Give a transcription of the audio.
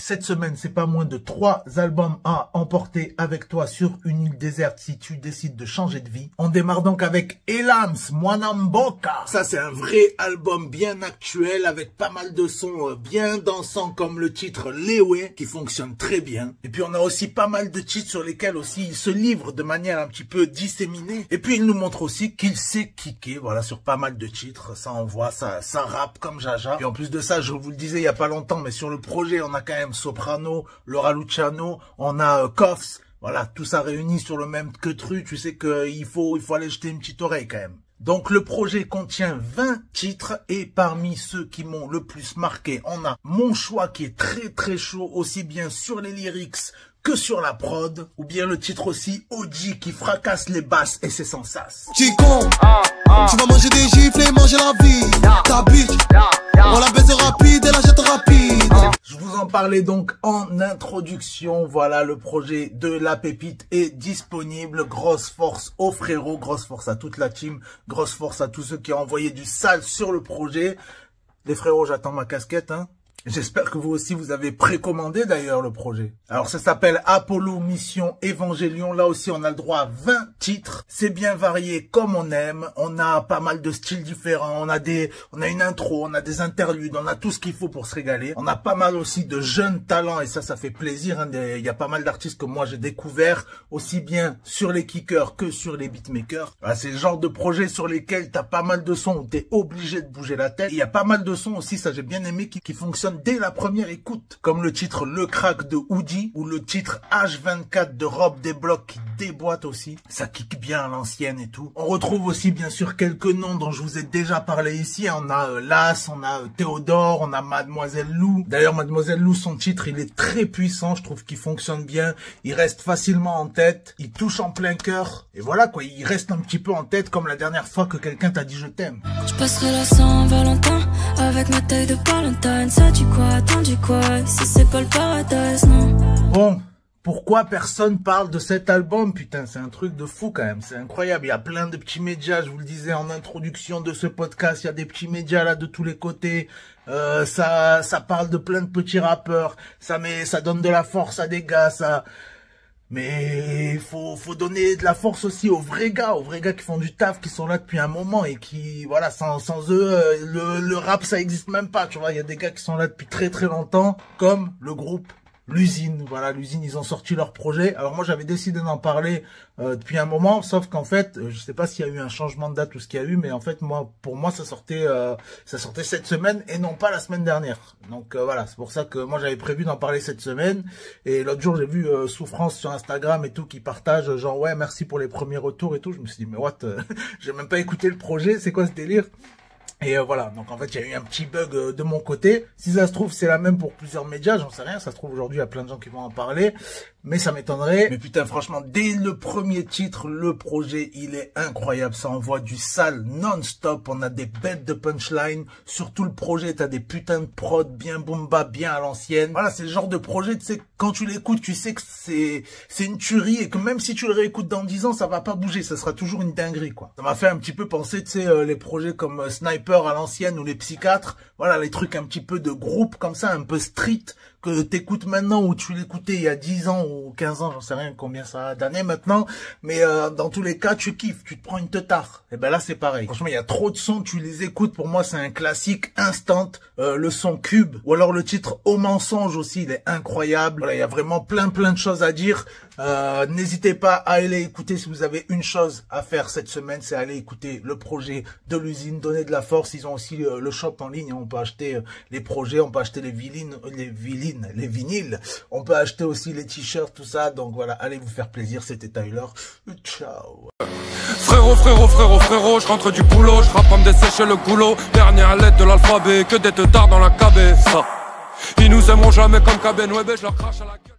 cette semaine, c'est pas moins de 3 albums à emporter avec toi sur une île déserte si tu décides de changer de vie. On démarre donc avec Elams, Mwanamboka. Ça, c'est un vrai album bien actuel avec pas mal de sons bien dansants comme le titre Lewe qui fonctionne très bien. Et puis, on a aussi pas mal de titres sur lesquels aussi il se livre de manière un petit peu disséminée. Et puis, il nous montre aussi qu'il sait kicker, voilà, sur pas mal de titres. Ça, on voit, ça rappe comme Jaja. Et en plus de ça, je vous le disais il y a pas longtemps, mais sur le projet, on a quand même Soprano, Laura Luciano, on a Koffs. Voilà, tout ça réuni sur le même que truc. Tu sais qu'il faut aller jeter une petite oreille quand même. Donc le projet contient 20 titres et parmi ceux qui m'ont le plus marqué, on a Mon Choix qui est très chaud, aussi bien sur les lyrics que sur la prod, ou bien le titre aussi OG qui fracasse les basses et c'est sans sas. Chico, tu vas manger des gifles et manger la vie. Ta bitch, on la baise rapide et la jette rapide. Je vous en parlais donc en introduction. Voilà, le projet de La Pépite est disponible. Grosse force aux frérots, grosse force à toute la team, grosse force à tous ceux qui ont envoyé du sale sur le projet. Les frérots, j'attends ma casquette, hein. J'espère que vous aussi, vous avez précommandé d'ailleurs le projet. Alors ça s'appelle Apollo Mission Évangélion. Là aussi, on a le droit à 20 titres. C'est bien varié comme on aime. On a pas mal de styles différents. On a une intro, on a des interludes, on a tout ce qu'il faut pour se régaler. On a pas mal aussi de jeunes talents et ça fait plaisir. Hein. Il y a pas mal d'artistes que moi j'ai découvert aussi bien sur les kickers que sur les beatmakers. Voilà, c'est le genre de projet sur lesquels t'as pas mal de sons où t'es obligé de bouger la tête. Il y a pas mal de sons aussi, ça j'ai bien aimé, qui fonctionnent dès la première écoute, comme le titre Le Crack de Hoodie ou le titre H24 de Rob Desblocs qui déboîte aussi. Ça kick bien à l'ancienne et tout. On retrouve aussi bien sûr quelques noms dont je vous ai déjà parlé ici. On a Las, on a Théodore, on a Mademoiselle Lou. D'ailleurs Mademoiselle Lou, son titre il est très puissant, je trouve qu'il fonctionne bien. Il reste facilement en tête, il touche en plein cœur. Et voilà quoi, il reste un petit peu en tête comme la dernière fois que quelqu'un t'a dit je t'aime. Je passerai la Saint-Valentin avec ma taille de Valentine. Ça tu quoi, attendu quoi, si c'est pas le paradise, non. Bon, pourquoi personne parle de cet album? Putain, c'est un truc de fou quand même, c'est incroyable. Il y a plein de petits médias, je vous le disais en introduction de ce podcast, il y a des petits médias là de tous les côtés. Ça parle de plein de petits rappeurs, ça donne de la force à des gars, ça... Mais il faut donner de la force aussi aux vrais gars qui font du taf, qui sont là depuis un moment et qui, voilà, sans eux, le rap, ça existe même pas, tu vois. Il y a des gars qui sont là depuis très longtemps, comme le groupe L'Usine. Voilà, L'Usine, ils ont sorti leur projet. Alors moi, j'avais décidé d'en parler depuis un moment, sauf qu'en fait, je sais pas s'il y a eu un changement de date ou ce qu'il y a eu, mais en fait, pour moi, ça sortait cette semaine et non pas la semaine dernière. Donc voilà, c'est pour ça que moi, j'avais prévu d'en parler cette semaine. Et l'autre jour, j'ai vu Souffrance sur Instagram et tout qui partage genre ouais, merci pour les premiers retours et tout. Je me suis dit mais what, j'ai même pas écouté le projet, c'est quoi ce délire? Et voilà, donc en fait, il y a eu un petit bug de mon côté. Si ça se trouve, c'est la même pour plusieurs médias, j'en sais rien. Ça se trouve, aujourd'hui, il y a plein de gens qui vont en parler. Mais ça m'étonnerait. Mais putain, franchement, dès le premier titre, le projet, il est incroyable. Ça envoie du sale non-stop. On a des bêtes de punchline. Sur tout le projet, t'as des putains de prod bien boom bap, bien à l'ancienne. Voilà, c'est le genre de projet, tu sais, quand tu l'écoutes, tu sais que c'est une tuerie et que même si tu le réécoutes dans 10 ans, ça va pas bouger. Ça sera toujours une dinguerie, quoi. Ça m'a fait un petit peu penser, tu sais, les projets comme Sniper à l'ancienne ou les Psychiatres. Voilà, les trucs un petit peu de groupe comme ça, un peu street, que t'écoutes maintenant ou tu l'écoutais il y a 10 ans ou 15 ans, j'en sais rien combien ça a d'années maintenant, mais dans tous les cas, tu kiffes, tu te prends une teutard. Et ben là, c'est pareil. Franchement, il y a trop de sons, tu les écoutes, pour moi, c'est un classique instant. Le son Cube, ou alors le titre Au Mensonge aussi, il est incroyable. Voilà, il y a vraiment plein de choses à dire. N'hésitez pas à aller écouter si vous avez une chose à faire cette semaine, c'est aller écouter le projet de L'Usine, donner de la force. Ils ont aussi le shop en ligne, on peut acheter les projets, on peut acheter les vinyles, on peut acheter aussi les t-shirts, tout ça. Donc voilà, allez vous faire plaisir, c'était Tyler. Ciao. Frérot, je rentre du boulot, je rappe à me dessécher le goulot. Dernière lettre de l'alphabet, que des teutards dans la cabée. Ça, ils nous aimeront jamais comme KB9, je leur crache à la gueule.